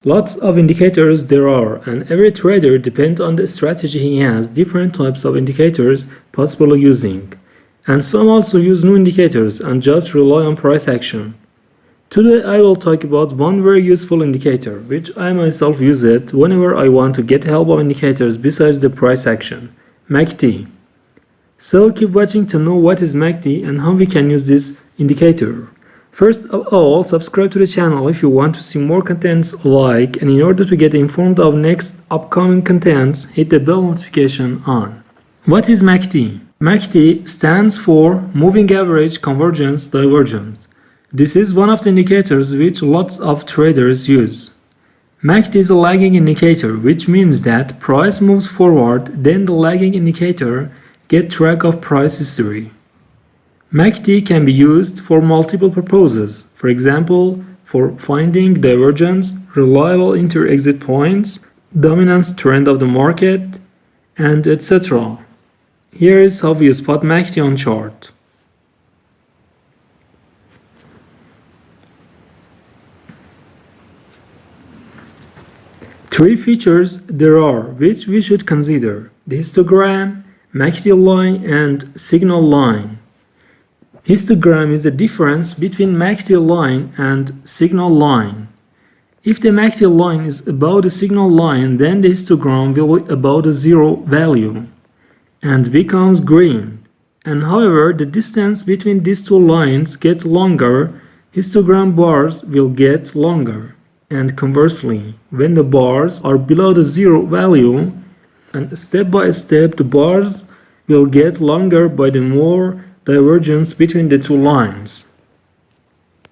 Lots of indicators there are, and every trader, depends on the strategy he has, different types of indicators possible using. And some also use new indicators and just rely on price action. Today I will talk about one very useful indicator, which I myself use it whenever I want to get help of indicators besides the price action, MACD. So keep watching to know what is MACD and how we can use this indicator. First of all, subscribe to the channel if you want to see more contents and in order to get informed of next upcoming contents, hit the bell notification on. What is MACD? MACD stands for Moving Average Convergence Divergence. This is one of the indicators which lots of traders use. MACD is a lagging indicator, which means that price moves forward, then the lagging indicator gets track of price history. MACD can be used for multiple purposes, for example, for finding divergence, reliable inter-exit points, dominance trend of the market, and etc. Here is how we spot MACD on chart. Three features there are which we should consider: the histogram, MACD line, and signal line. Histogram is the difference between MACD line and signal line. If the MACD line is above the signal line, then the histogram will be above the zero value and becomes green. And however, the distance between these two lines gets longer, histogram bars will get longer. And conversely, when the bars are below the zero value, and step by step the bars will get longer by the more divergence between the two lines.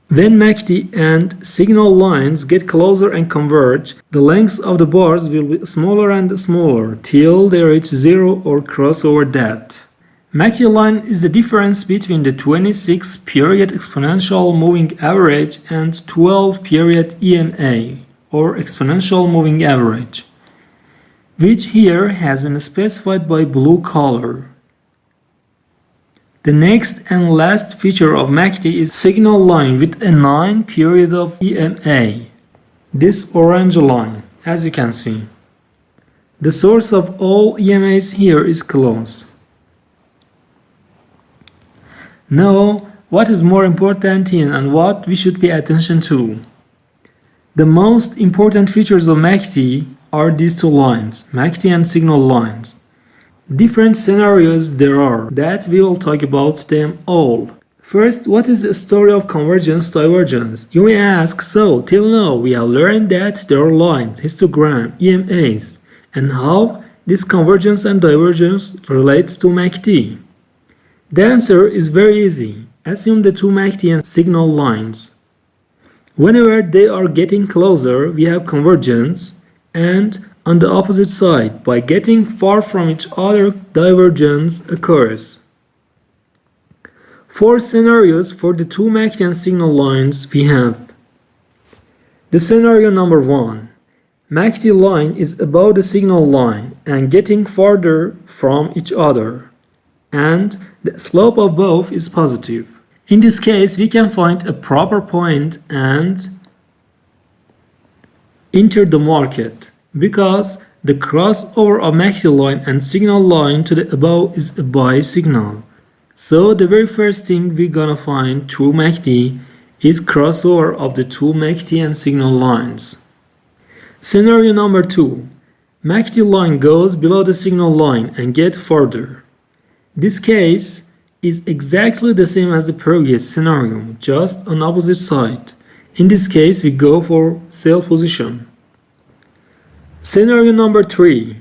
When MACD and signal lines get closer and converge, the lengths of the bars will be smaller and smaller till they reach zero or cross over that. MACD line is the difference between the 26-period exponential moving average and 12-period EMA, or exponential moving average, which here has been specified by blue color. The next and last feature of MACD is signal line with a 9-period of EMA, this orange line, as you can see. The source of all EMAs here is close. Now, what is more important here and what we should pay attention to? The most important features of MACD are these two lines, MACD and signal lines. Different scenarios there are that we will talk about them all. First, what is the story of convergence divergence? You may ask, so till now we have learned that there are lines, histogram, EMAs, and how this convergence and divergence relates to MACD. The answer is very easy. Assume the two MACD and signal lines. Whenever they are getting closer, we have convergence, and on the opposite side, by getting far from each other, divergence occurs. Four scenarios for the two MACD and signal lines we have. The scenario number 1. MACD line is above the signal line and getting farther from each other, and the slope of both is positive. In this case, we can find a proper point and enter the market, because the crossover of MACD line and signal line to the above is a buy signal. So the very first thing we're gonna find through MACD is crossover of the two MACD and signal lines. Scenario number 2. MACD line goes below the signal line and get further. This case is exactly the same as the previous scenario, just on opposite side. In this case, we go for sell position. Scenario number 3.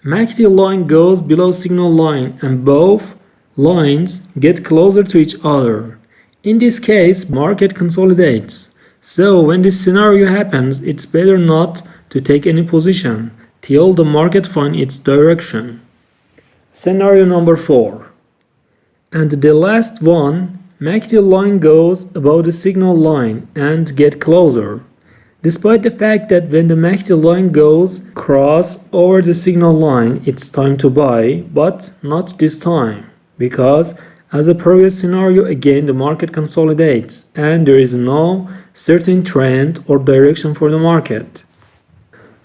MACD line goes below signal line and both lines get closer to each other. In this case, market consolidates. So when this scenario happens, it's better not to take any position till the market finds its direction. Scenario number 4. And the last one, MACD line goes above the signal line and get closer. Despite the fact that when the MACD line goes cross over the signal line, it's time to buy, but not this time, because as a previous scenario, again the market consolidates and there is no certain trend or direction for the market.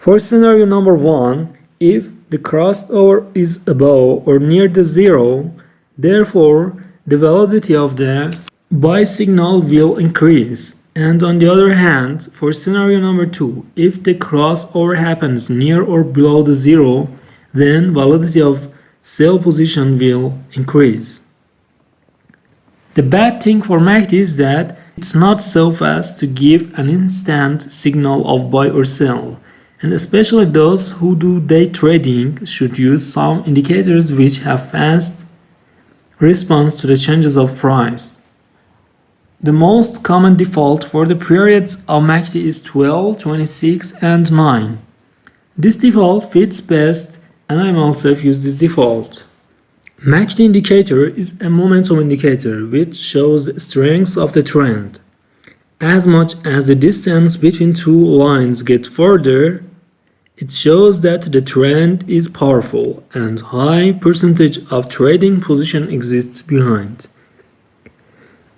For scenario number 1, if the crossover is above or near the zero, therefore the validity of the buy signal will increase. And on the other hand, for scenario number 2, if the crossover happens near or below the zero, then validity of sell position will increase. The bad thing for MACD is that it's not so fast to give an instant signal of buy or sell, and especially those who do day trading should use some indicators which have fast response to the changes of price. The most common default for the periods of MACD is 12, 26 and 9. This default fits best and I myself use this default. MACD indicator is a momentum indicator which shows the strength of the trend. As much as the distance between two lines gets further, it shows that the trend is powerful and high percentage of trading position exists behind.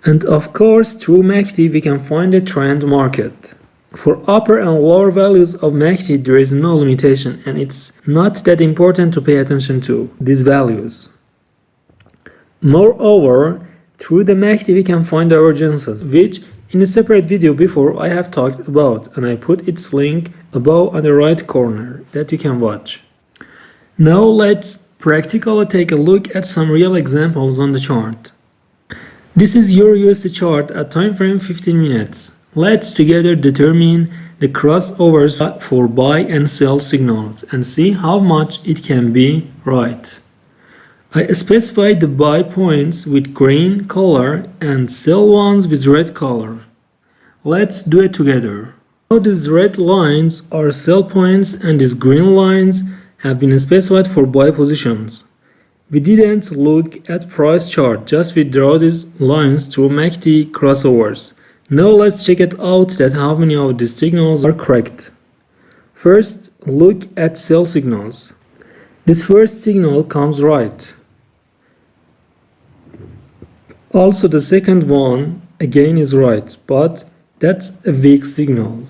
And of course, through MACD we can find a trend market. For upper and lower values of MACD there is no limitation and it's not that important to pay attention to these values. Moreover, through the MACD we can find divergences, which in a separate video before I have talked about, and I put its link above on the right corner that you can watch. Now let's practically take a look at some real examples on the chart. This is your USD chart at time frame 15 minutes. Let's together determine the crossovers for buy and sell signals and see how much it can be right. I specified the buy points with green color and sell ones with red color. Let's do it together. Now these red lines are sell points and these green lines have been specified for buy positions. We didn't look at price chart, just we draw these lines through MACD crossovers. Now let's check it out that how many of these signals are correct. First, look at sell signals. This first signal comes right. Also the second one again is right, but that's a weak signal.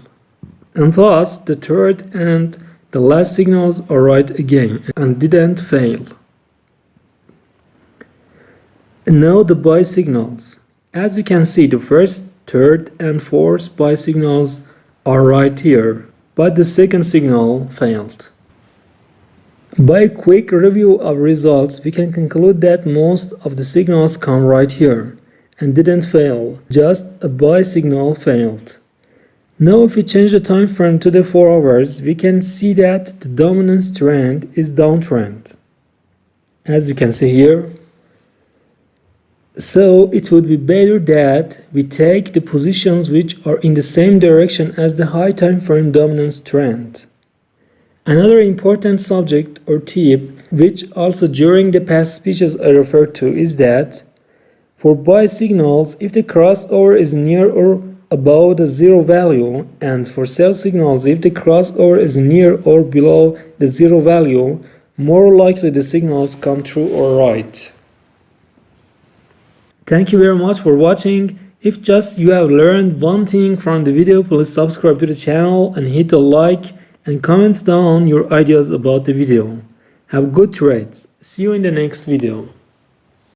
And thus the third and the last signals are right again and didn't fail. And now the buy signals. As you can see, the first, third and fourth buy signals are right here, but the second signal failed. By a quick review of results, we can conclude that most of the signals come right here and didn't fail, just a buy signal failed. Now if we change the time frame to the 4 hours, we can see that the dominance trend is downtrend, as you can see here. So it would be better that we take the positions which are in the same direction as the high time frame dominance trend. Another important subject or tip, which also during the past speeches I referred to, is that for buy signals, if the crossover is near or above the zero value, and for sell signals, if the crossover is near or below the zero value, more likely the signals come true or right. Thank you very much for watching. If just you have learned one thing from the video, please subscribe to the channel and hit the like and comment down your ideas about the video. Have good trades. See you in the next video.